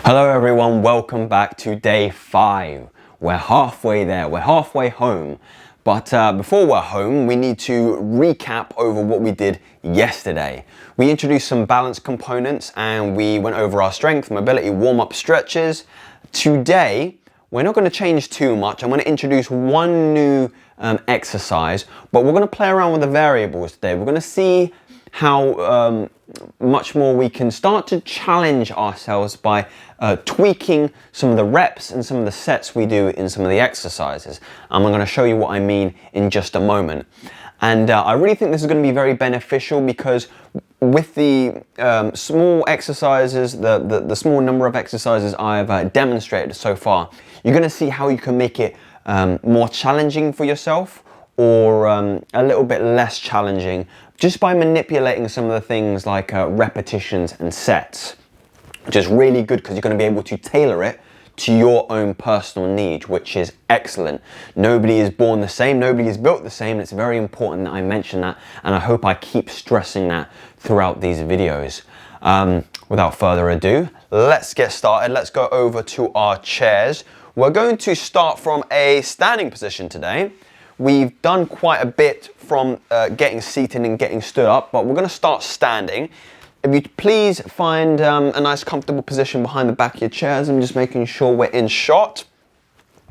Hello everyone, welcome back to day 5. We're halfway there, we're halfway home. But before we're home, we need to recap over what we did yesterday. We introduced some balance components and we went over our strength, mobility, warm-up stretches. Today, we're not going to change too much. I'm going to introduce one new exercise, but we're going to play around with the variables today. We're going to see how much more we can start to challenge ourselves by tweaking some of the reps and some of the sets we do in some of the exercises. I'm going to show you what I mean in just a moment. And I really think this is going to be very beneficial because with the small exercises, the small number of exercises I've demonstrated so far, you're going to see how you can make it more challenging for yourself or a little bit less challenging just by manipulating some of the things like repetitions and sets, which is really good because you're going to be able to tailor it to your own personal needs, which is excellent. Nobody is born the same, nobody is built the same. It's very important that I mention that, and I hope I keep stressing that throughout these videos. Without further ado, let's get started. Let's go over to our chairs. We're going to start from a standing position today. We've done quite a bit from getting seated and getting stood up, but we're going to start standing. If you please find a nice comfortable position behind the back of your chairs. I'm just making sure we're in shot.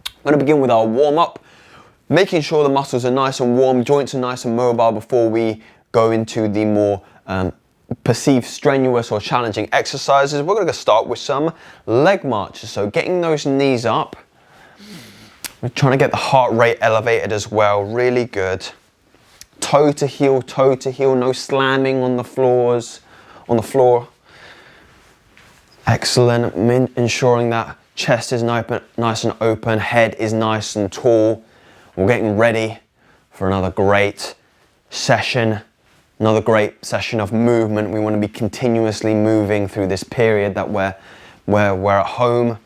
I'm going to begin with our warm-up, making sure the muscles are nice and warm, joints are nice and mobile before we go into the more perceived strenuous or challenging exercises. We're going to start with some leg marches, so getting those knees up. We're trying to get the heart rate elevated as well, really good. Toe to heel, no slamming on the floor. Excellent, ensuring that chest is nice and open, head is nice and tall. We're getting ready for another great session of movement. We want to be continuously moving through this period that we're at home.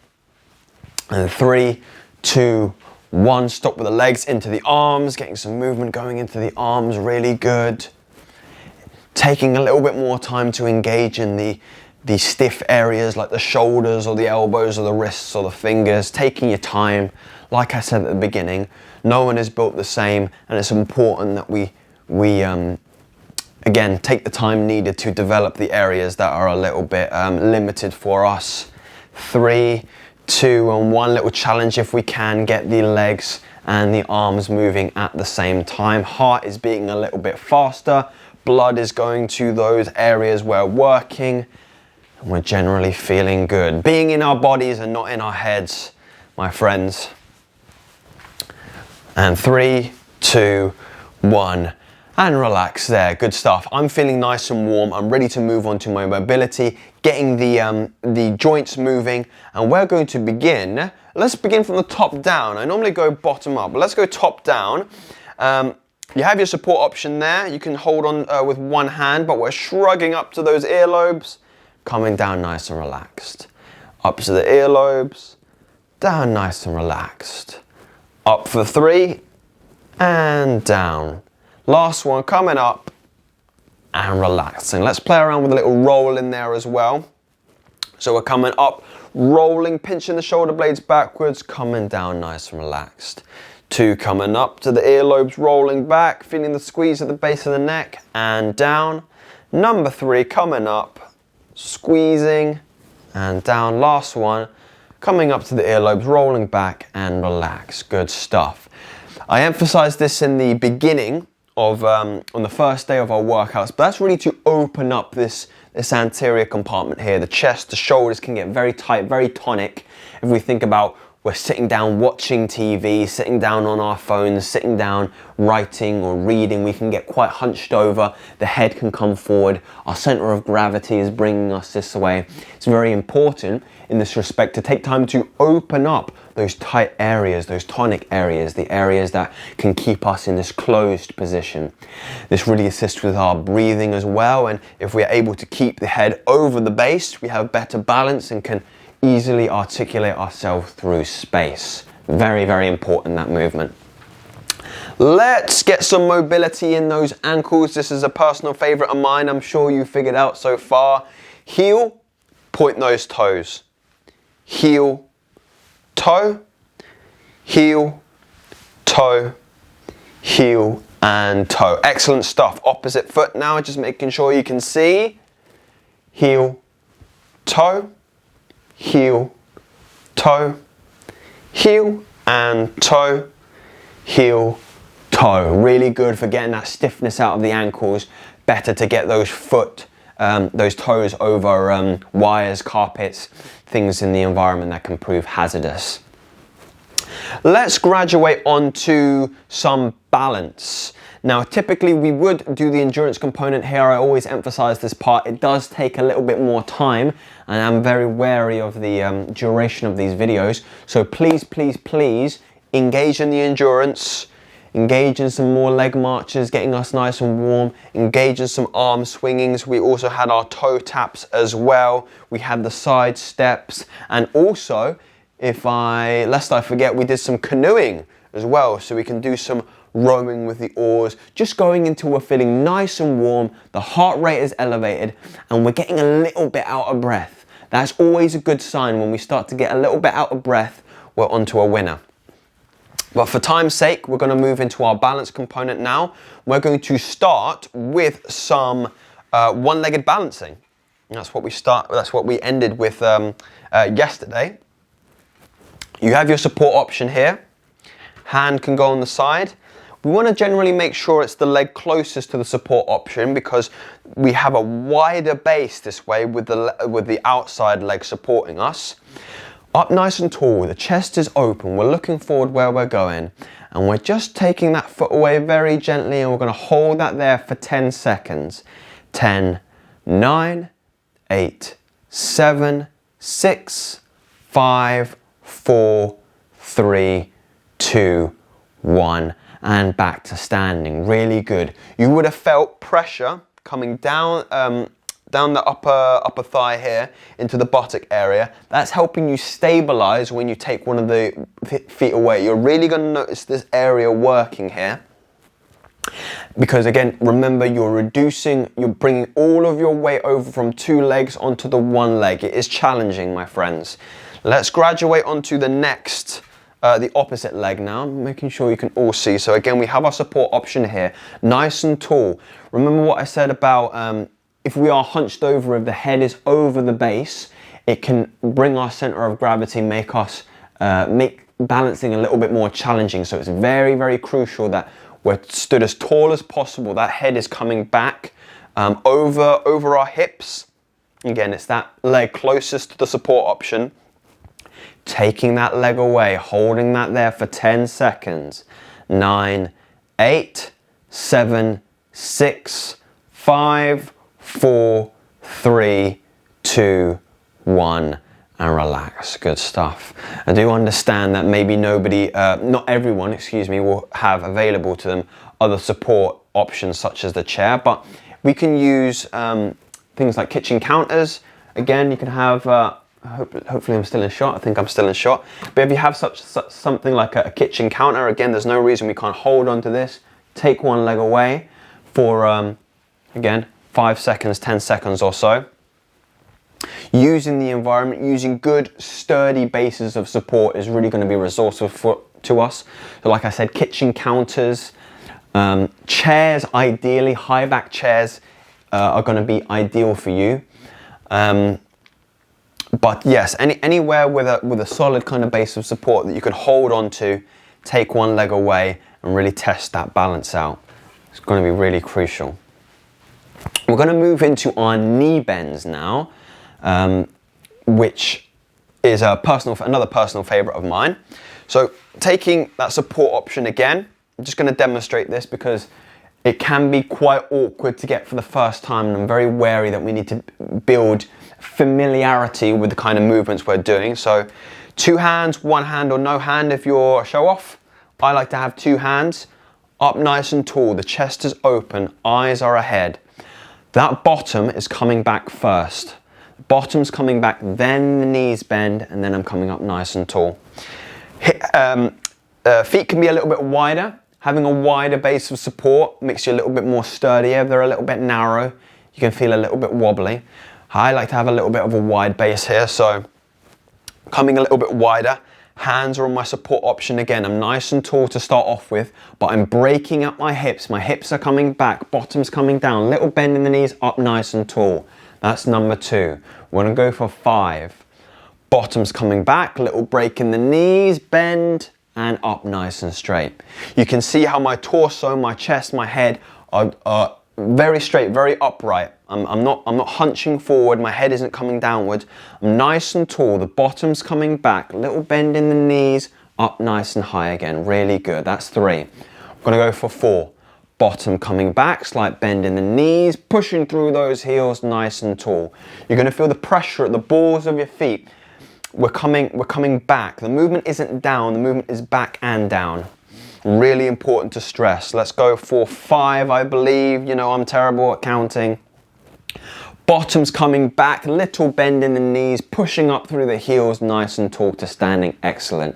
And 3, 2, 1, stop with the legs into the arms, getting some movement going into the arms, really good. Taking a little bit more time to engage in the stiff areas like the shoulders or the elbows or the wrists or the fingers, taking your time. Like I said at the beginning, no one is built the same, and it's important that we again, take the time needed to develop the areas that are a little bit limited for us. 3, 2, and 1 little challenge if we can get the legs and the arms moving at the same time. Heart is beating a little bit faster. Blood is going to those areas we're working. And we're generally feeling good. Being in our bodies and not in our heads, my friends. And 3, 2, 1. And relax there, good stuff. I'm feeling nice and warm. I'm ready to move on to my mobility, getting the joints moving. And we're going to begin, let's begin from the top down. I normally go bottom up, but let's go top down. You have your support option there. You can hold on with one hand, but we're shrugging up to those earlobes, coming down nice and relaxed. Up to the earlobes, down nice and relaxed. Up for 3, and down. Last one, coming up and relaxing. Let's play around with a little roll in there as well. So we're coming up, rolling, pinching the shoulder blades backwards, coming down nice and relaxed. 2, coming up to the earlobes, rolling back, feeling the squeeze at the base of the neck and down. Number 3, coming up, squeezing and down. Last one, coming up to the earlobes, rolling back and relax. Good stuff. I emphasized this in the beginning of on the first day of our workouts, but that's really to open up this anterior compartment here. The chest, the shoulders can get very tight, very tonic. If we think about we're sitting down watching TV, sitting down on our phones, sitting down writing or reading, we can get quite hunched over. The head can come forward. Our center of gravity is bringing us this way. It's very important in this respect to take time to open up those tight areas, those tonic areas, the areas that can keep us in this closed position. This really assists with our breathing as well, and if we're able to keep the head over the base, we have better balance and can easily articulate ourselves through space. Very, very important, that movement. Let's get some mobility in those ankles. This is a personal favorite of mine. I'm sure you figured out so far. Heel, point those toes. heel, toe, heel, toe, heel, and toe. Excellent stuff. Opposite foot now, just making sure you can see. Heel, toe, heel, toe, heel, and toe, heel, toe. Really good for getting that stiffness out of the ankles. Better to get those those toes over wires, carpets, things in the environment that can prove hazardous. Let's graduate on to some balance. Now, typically we would do the endurance component here. I always emphasize this part. It does take a little bit more time, and I'm very wary of the duration of these videos. So please, please, please engage in the endurance, engage in some more leg marches, getting us nice and warm, engage in some arm swingings. We also had our toe taps as well. We had the side steps, and also, lest I forget, we did some canoeing as well, so we can do some rowing with the oars, just going until we're feeling nice and warm, the heart rate is elevated, and we're getting a little bit out of breath. That's always a good sign. When we start to get a little bit out of breath, we're onto a winner. But for time's sake, we're going to move into our balance component now. We're going to start with some one-legged balancing. That's what we ended with yesterday. You have your support option here. Hand can go on the side. We want to generally make sure it's the leg closest to the support option, because we have a wider base this way with the outside leg supporting us. Up nice and tall, the chest is open, we're looking forward where we're going, and we're just taking that foot away very gently, and we're going to hold that there for 10 seconds. 10, 9, 8, 7, 6, 5, 4, 3, 2, 1, and back to standing. Really good. You would have felt pressure coming down down the upper thigh here into the buttock area. That's helping you stabilize when you take one of the feet away. You're really going to notice this area working here, because again, remember, you're bringing all of your weight over from two legs onto the one leg. It is challenging, my friends. Let's graduate onto the next the opposite leg now, making sure you can all see. So again, we have our support option here, nice and tall. Remember what I said about if we are hunched over, if the head is over the base, it can bring our center of gravity, make balancing a little bit more challenging. So it's very, very crucial that we're stood as tall as possible. That head is coming back over our hips. Again, it's that leg closest to the support option. Taking that leg away, holding that there for 10 seconds. 9, 8, 7, 6, 5, 4, 3, 2, 1, and relax. Good stuff. I do understand that maybe not everyone, will have available to them other support options such as the chair, but we can use things like kitchen counters. Again, you can have, hopefully I'm still in shot. I think I'm still in shot. But if you have something like a kitchen counter, again, there's no reason we can't hold onto this, take one leg away for, again, 5 seconds, 10 seconds or so. Using the environment, using good sturdy bases of support is really going to be resourceful to us. So like I said, kitchen counters, chairs, ideally high back chairs are going to be ideal for you. But yes, anywhere with a solid kind of base of support that you can hold on to, take one leg away and really test that balance out. It's going to be really crucial. We're going to move into our knee bends now, which is another personal favorite of mine. So taking that support option again, I'm just going to demonstrate this because it can be quite awkward to get for the first time, and I'm very wary that we need to build familiarity with the kind of movements we're doing. So 2 hands, 1 hand, or no hand if you're a show off. I like to have 2 hands, up nice and tall, the chest is open, eyes are ahead. That bottom is coming back first. Bottom's coming back, then the knees bend, and then I'm coming up nice and tall. Feet can be a little bit wider. Having a wider base of support makes you a little bit more sturdier. If they're a little bit narrow, you can feel a little bit wobbly. I like to have a little bit of a wide base here, so Coming a little bit wider. Hands are on my support option again. I'm nice and tall to start off with, but I'm breaking up my hips. My hips are coming back, bottom's coming down, little bend in the knees, up nice and tall. That's number 2. We're gonna go for 5. Bottom's coming back, little break in the knees, bend, and up nice and straight. You can see how my torso, my chest, my head are very straight, very upright. I'm not hunching forward, my head isn't coming downwards. I'm nice and tall, the bottom's coming back, little bend in the knees, up nice and high again, really good. That's 3. I'm gonna go for 4. Bottom coming back, slight bend in the knees, pushing through those heels, nice and tall. You're gonna feel the pressure at the balls of your feet. We're coming back. The movement isn't down, the movement is back and down. Really important to stress. Let's go for 5, I believe. You know, I'm terrible at counting. Bottom's coming back, little bend in the knees, pushing up through the heels, nice and tall to standing. Excellent.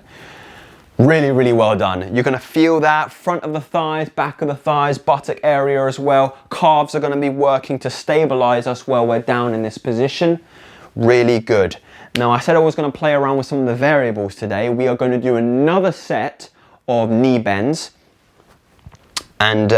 Really, really well done. You're gonna feel that front of the thighs, back of the thighs, buttock area as well. Calves are gonna be working to stabilize us while we're down in this position. Really good. Now, I said I was gonna play around with some of the variables today. We are gonna do another set of knee bends. And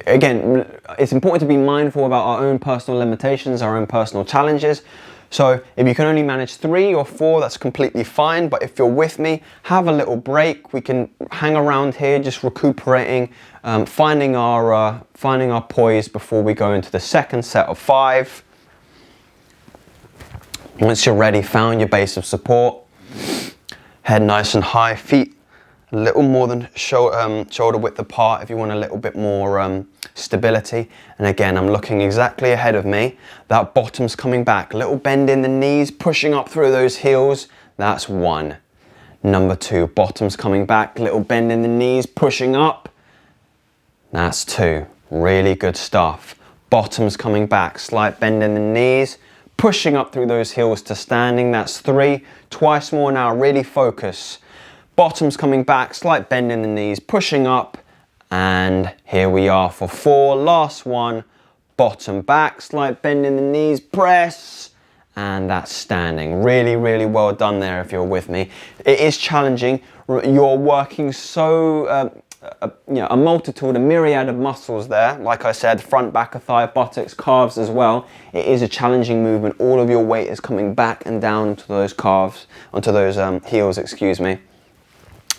again, it's important to be mindful about our own personal limitations, our own personal challenges. So if you can only manage 3 or 4, that's completely fine. But if you're with me, have a little break. We can hang around here, just recuperating, finding our poise before we go into the second set of 5. Once you're ready, found your base of support, head nice and high, feet a little more than shoulder width apart if you want a little bit more stability. And again, I'm looking exactly ahead of me. That bottom's coming back, little bend in the knees, pushing up through those heels. That's 1. Number 2, bottom's coming back, little bend in the knees, pushing up. That's 2. Really good stuff. Bottom's coming back, slight bend in the knees, pushing up through those heels to standing. That's 3. Twice more now, really focus. Bottom's coming back, slight bend in the knees, pushing up, and here we are for 4. Last one, bottom back, slight bend in the knees, press, and that's standing. Really, really well done there if you're with me. It is challenging. You're working so, a multitude, a myriad of muscles there. Like I said, front, back of thigh, buttocks, calves as well. It is a challenging movement. All of your weight is coming back and down onto those calves, onto those heels, excuse me.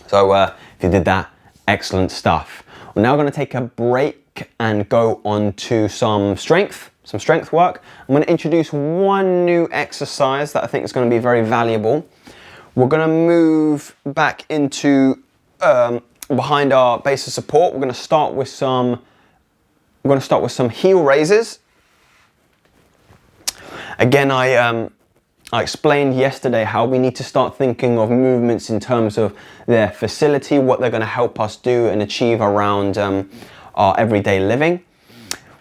So if you did that, excellent stuff. We're now going to take a break and go on to some strength work. I'm going to introduce one new exercise that I think is going to be very valuable. We're going to move back into behind our base of support. We're going to start with some heel raises. Again, I explained yesterday how we need to start thinking of movements in terms of their facility, what they're going to help us do and achieve around our everyday living.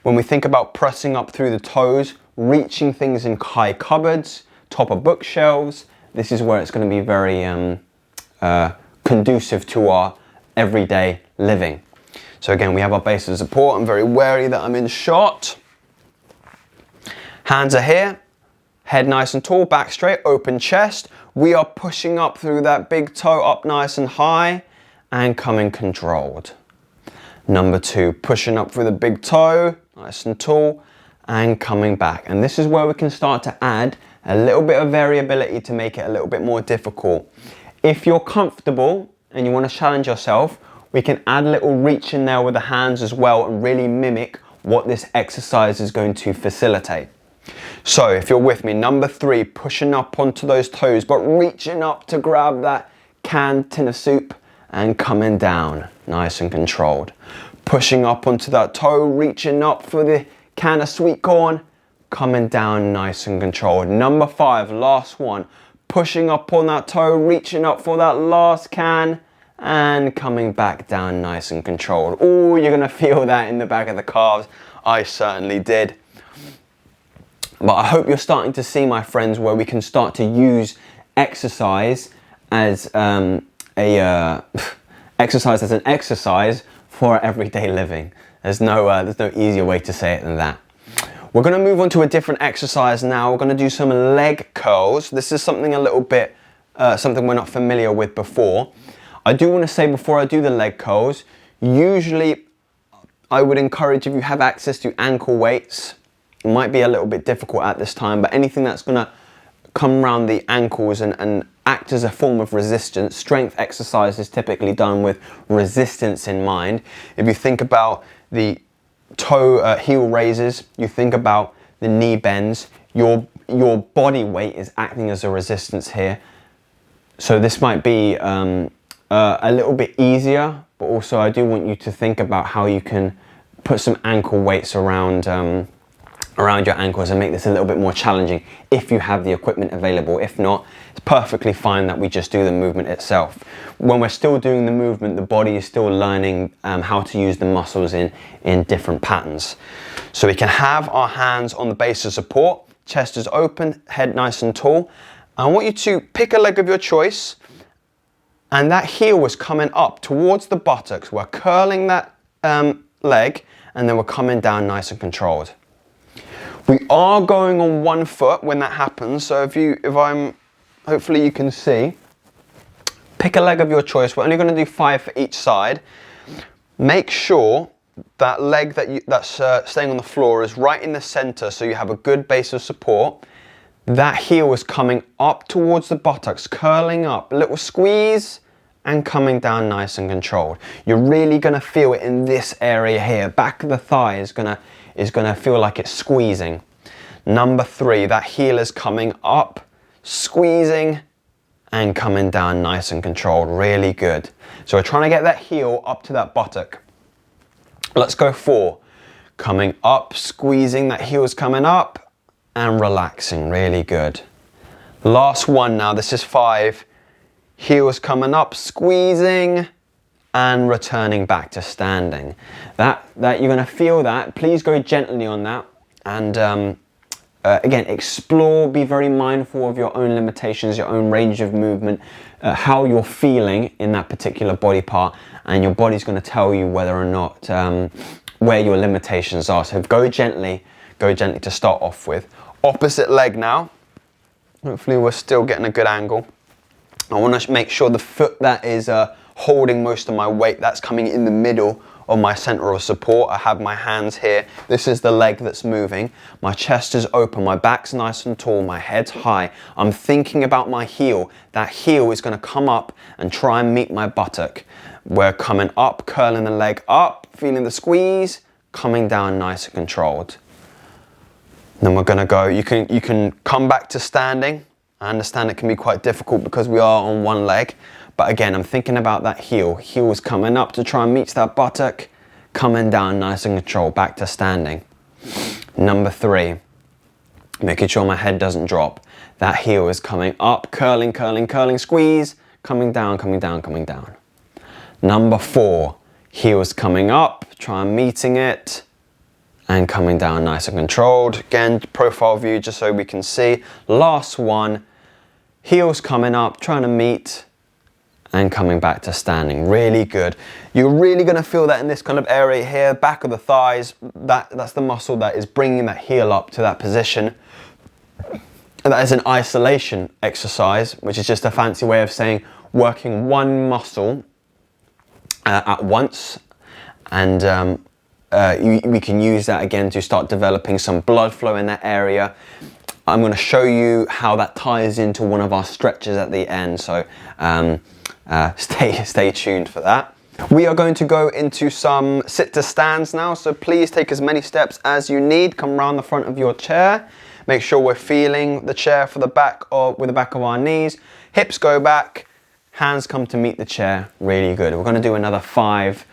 When we think about pressing up through the toes, reaching things in high cupboards, top of bookshelves, this is where it's going to be very conducive to our everyday living. So again, we have our base of support. I'm very wary that I'm in shot. Hands are here. Head nice and tall, back straight, open chest. We are pushing up through that big toe, up nice and high, and coming controlled. Number 2, pushing up through the big toe, nice and tall, and coming back. And this is where we can start to add a little bit of variability to make it a little bit more difficult. If you're comfortable and you want to challenge yourself, we can add a little reach in there with the hands as well and really mimic what this exercise is going to facilitate. So if you're with me, number 3, pushing up onto those toes, but reaching up to grab that canned tin of soup and coming down, nice and controlled. Pushing up onto that toe, reaching up for the can of sweet corn, coming down nice and controlled. Number 5, last one, pushing up on that toe, reaching up for that last can, and coming back down nice and controlled. Oh, you're gonna feel that in the back of the calves. I certainly did. But I hope you're starting to see, my friends, where we can start to use exercise as an exercise for our everyday living. There's no easier way to say it than that. We're going to move on to a different exercise now. We're going to do some leg curls. This is something a little bit, something we're not familiar with before. I do want to say before I do the leg curls, usually I would encourage, if you have access to ankle weights, it might be a little bit difficult at this time, but anything that's going to come around the ankles and act as a form of resistance. Strength exercise is typically done with resistance in mind. If you think about the toe heel raises, you think about the knee bends, your body weight is acting as a resistance here. So this might be a little bit easier, but also I do want you to think about how you can put some ankle weights around your ankles and make this a little bit more challenging if you have the equipment available. If not, it's perfectly fine that we just do the movement itself. When we're still doing the movement, the body is still learning how to use the muscles in different patterns. So we can have our hands on the base of support, chest is open, head nice and tall. I want you to pick a leg of your choice, and that heel was coming up towards the buttocks. We're curling that leg, and then we're coming down nice and controlled. We are going on one foot when that happens, so hopefully you can see. Pick a leg of your choice. We're only going to do 5 for each side. Make sure that leg that's staying on the floor is right in the center, so you have a good base of support. That heel is coming up towards the buttocks, curling up, a little squeeze, and coming down nice and controlled. You're really going to feel it in this area here. Back of the thigh is going to feel like it's squeezing. Number 3, that heel is coming up, squeezing, and coming down nice and controlled. Really good. So we're trying to get that heel up to that buttock. Let's go 4. Coming up, squeezing, that heel is coming up, and relaxing. Really good. Last one now, this is 5. Heels coming up, squeezing, and returning back to standing. That you're going to feel that. Please go gently on that, and again, explore, be very mindful of your own limitations, your own range of movement, how you're feeling in that particular body part, and your body's going to tell you whether or not where your limitations are. So go gently to start off with. Opposite leg now. Hopefully we're still getting a good angle. I want to make sure the foot that is holding most of my weight, that's coming in the middle of my center of support. I have my hands here. This is the leg that's moving. My chest is open, my back's nice and tall, my head's high. I'm thinking about my heel. That heel is going to come up and try and meet my buttock. We're coming up, curling the leg up, feeling the squeeze, coming down nice and controlled. Then we're going to go, you can come back to standing. I understand it can be quite difficult because we are on one leg. But again, I'm thinking about that heel. Heel is coming up to try and meet that buttock, coming down nice and controlled, back to standing. Number 3, making sure my head doesn't drop. That heel is coming up, curling, curling, curling, squeeze, coming down, coming down, coming down. Number 4, heel is coming up, try and meeting it, and coming down nice and controlled. Again, profile view just so we can see. Last one, heels coming up, trying to meet, and coming back to standing. Really good. You're really going to feel that in this kind of area here, back of the thighs. That's the muscle that is bringing that heel up to that position. And that is an isolation exercise, which is just a fancy way of saying working one muscle at once. And we can use that again to start developing some blood flow in that area. I'm going to show you how that ties into one of our stretches at the end. So stay tuned for that. We are going to go into some sit to stands now. So please take as many steps as you need. Come around the front of your chair. Make sure we're feeling the chair for the back with the back of our knees. Hips go back. Hands come to meet the chair. Really good. We're going to do another 5.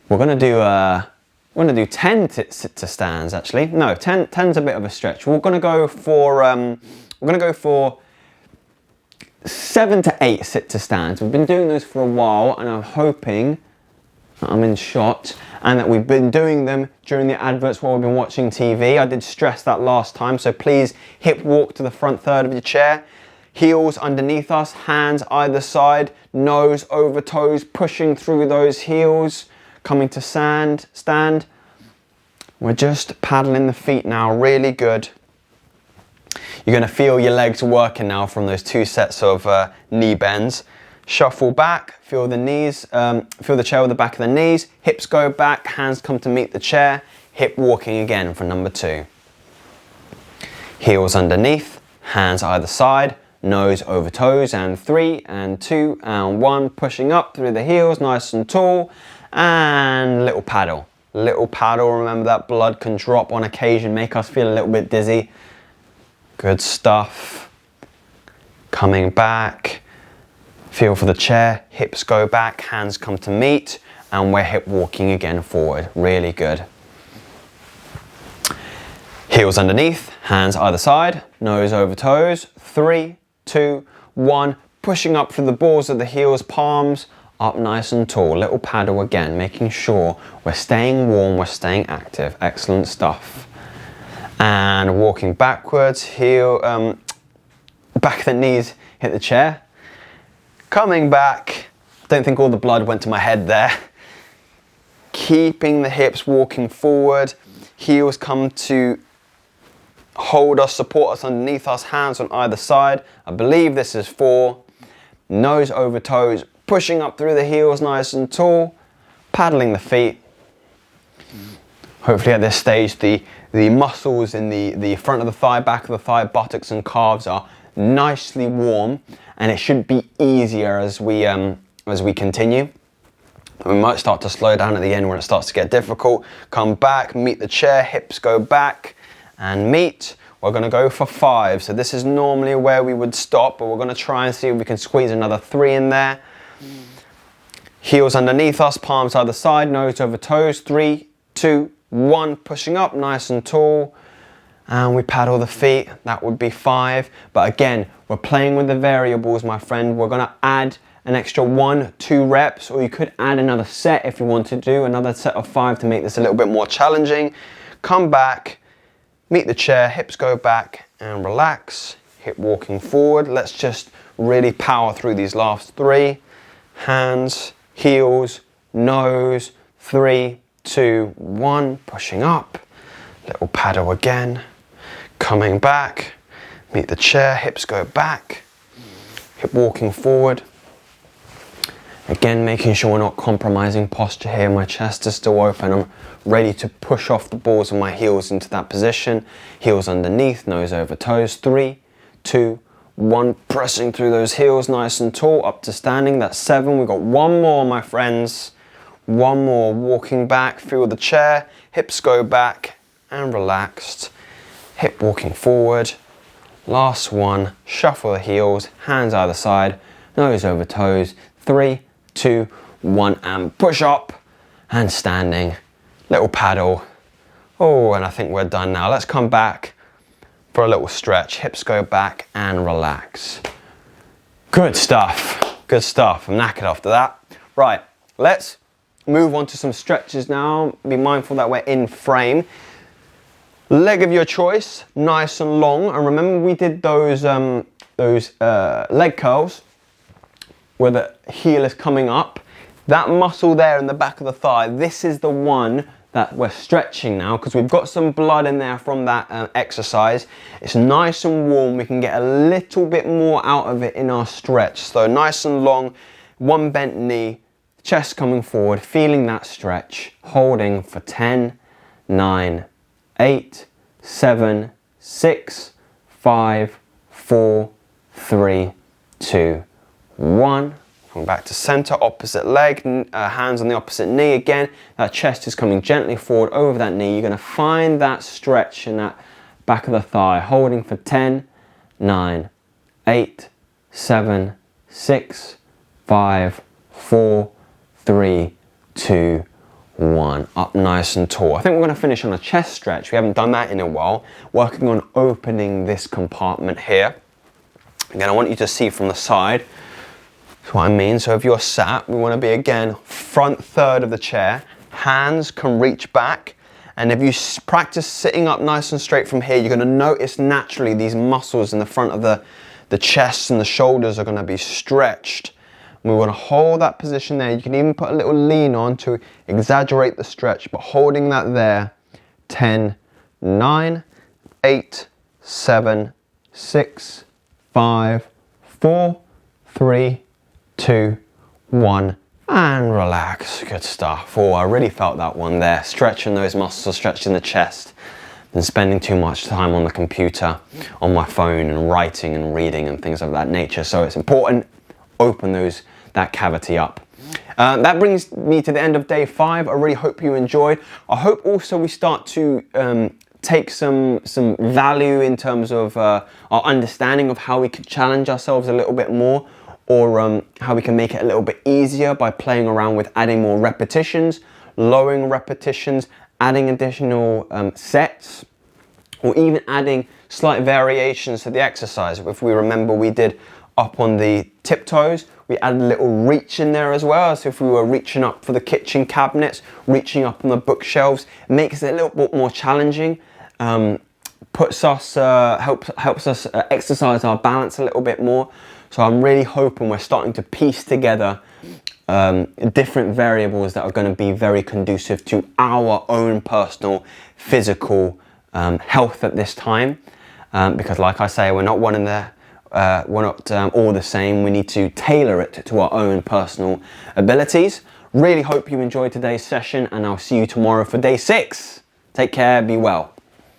We're going to do 10 sit to stands actually. No, 10's a bit of a stretch. We're going to go for 7 to 8 sit to stands. We've been doing those for a while, and I'm hoping that I'm in shot and that we've been doing them during the adverts while we've been watching TV. I did stress that last time, so please hip walk to the front third of your chair. Heels underneath us, hands either side, nose over toes, pushing through those heels, coming to stand. We're just paddling the feet now, really good. You're going to feel your legs working now from those 2 sets of knee bends. Shuffle back, feel the knees, feel the chair with the back of the knees, hips go back, hands come to meet the chair, hip walking again for number 2. Heels underneath, hands either side, nose over toes, and 3 and 2 and 1, pushing up through the heels, nice and tall, and little paddle. Little paddle, remember that blood can drop on occasion, make us feel a little bit dizzy. Good stuff. Coming back, feel for the chair, hips go back, hands come to meet, and we're hip walking again forward, really good. Heels underneath, hands either side, nose over toes, 3, 2, 1, pushing up through the balls of the heels, palms, up nice and tall, little paddle again, making sure we're staying warm, we're staying active, excellent stuff. And walking backwards, heel, back of the knees hit the chair. Coming back, don't think all the blood went to my head there. Keeping the hips walking forward, heels come to hold us, support us underneath us, hands on either side. I believe this is 4. Nose over toes, pushing up through the heels nice and tall, paddling the feet. Hopefully at this stage the muscles in the front of the thigh, back of the thigh, buttocks and calves are nicely warm, and it should be easier as we continue. We might start to slow down at the end when it starts to get difficult. Come back, meet the chair, hips go back and meet. We're going to go for 5. So this is normally where we would stop, but we're going to try and see if we can squeeze another 3 in there. Heels underneath us, palms either side, nose over toes, 3, 2, 1, pushing up nice and tall, and we paddle the feet. That would be 5, but again, we're playing with the variables, my friend. We're going to add an extra 1, 2 reps, or you could add another set if you want to do another set of 5 to make this a little bit more challenging. Come back, meet the chair, hips go back and relax, hip walking forward. Let's just really power through these last 3. Hands, heels, nose, 3, 2, 1, pushing up, little paddle again, coming back, meet the chair, hips go back, hip walking forward. Again, making sure we're not compromising posture here. My chest is still open. I'm ready to push off the balls of my heels into that position. Heels underneath, nose over toes, 3, 2, 1, pressing through those heels nice and tall, up to standing. That's 7. We've got 1 more, my friends. 1 more, walking back, feel the chair, hips go back and relaxed. Hip walking forward. Last 1, shuffle the heels, hands either side, nose over toes, 3, 2, 1, and push up and standing. Little paddle. Oh, and I think we're done now. Let's come back for a little stretch. Hips go back and relax. Good stuff. Good stuff. I'm knackered after that. Right, let's move on to some stretches now. Be mindful that we're in frame. Leg of your choice, nice and long. And remember we did those leg curls where the heel is coming up. That muscle there in the back of the thigh, this is the one that we're stretching now because we've got some blood in there from that exercise. It's nice and warm. We can get a little bit more out of it in our stretch. So nice and long, 1 bent knee, chest coming forward, feeling that stretch, holding for 10, 9, 8, 7, 6, 5, 4, 3, 2, 1. Come back to center, opposite leg, hands on the opposite knee again. That chest is coming gently forward over that knee. You're going to find that stretch in that back of the thigh, holding for 10, 9, 8, 7, 6, 5, 4, 3, 2, 1. Up nice and tall. I think we're going to finish on a chest stretch. We haven't done that in a while. Working on opening this compartment here. Again, I want you to see from the side. That's what I mean. So if you're sat, we want to be again front third of the chair. Hands can reach back. And if you practice sitting up nice and straight from here, you're going to notice naturally these muscles in the front of the chest and the shoulders are going to be stretched. We want to hold that position there. You can even put a little lean on to exaggerate the stretch, but holding that there, 10, 9, 8, 7, 6, 5, 4, 3, 2, 1, and relax. Good stuff. Oh, I really felt that one there. Stretching those muscles, stretching the chest, and spending too much time on the computer, on my phone, and writing and reading and things of that nature. So it's important, open that cavity up. That brings me to the end of day 5. I really hope you enjoyed. I hope also we start to take some value in terms of our understanding of how we could challenge ourselves a little bit more, or how we can make it a little bit easier by playing around with adding more repetitions, lowering repetitions, adding additional sets, or even adding slight variations to the exercise. If we remember, we did up on the tiptoes, we added a little reach in there as well. So if we were reaching up for the kitchen cabinets, reaching up on the bookshelves, it makes it a little bit more challenging, helps us exercise our balance a little bit more. So I'm really hoping we're starting to piece together different variables that are going to be very conducive to our own personal physical health at this time, because like I say, we're not all the same. We need to tailor it to our own personal abilities. Really hope you enjoyed today's session, and I'll see you tomorrow for day 6. Take care, be well.